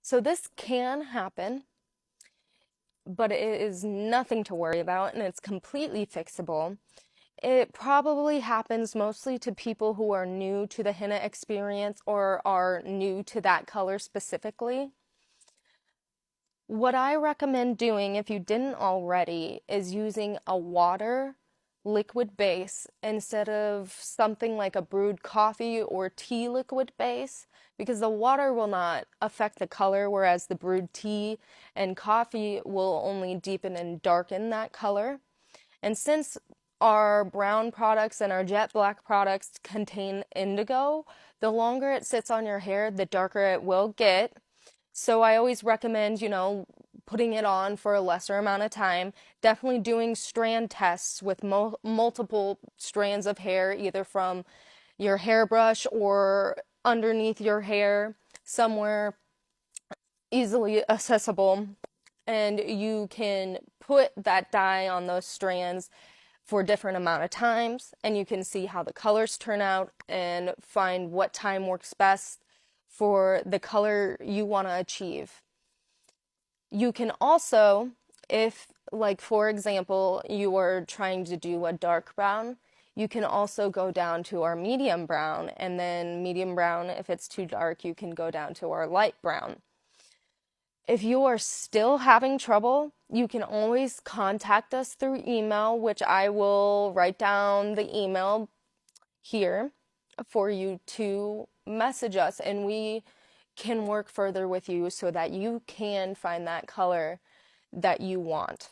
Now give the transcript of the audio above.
So this can happen, but it is nothing to worry about and it's completely fixable. It probably happens mostly to people who are new to the henna experience or are new to that color specifically. What I recommend doing, if you didn't already, is using a water liquid base instead of something like a brewed coffee or tea liquid base, because the water will not affect the color, whereas the brewed tea and coffee will only deepen and darken that color. And since our brown products and our jet black products contain indigo, the longer it sits on your hair, the darker it will get. So I always recommend, putting it on for a lesser amount of time. Definitely doing strand tests with multiple strands of hair, either from your hairbrush or underneath your hair, somewhere easily accessible. And you can put that dye on those strands for a different amount of times, and you can see how the colors turn out and find what time works best for the color you want to achieve. You can also, if, like, for example, you are trying to do a dark brown, you can also go down to our medium brown, and then medium brown, if it's too dark, you can go down to our light brown. If you are still having trouble, you can always contact us through email, which I will write down the email here for you to message us, and we can work further with you so that you can find that color that you want.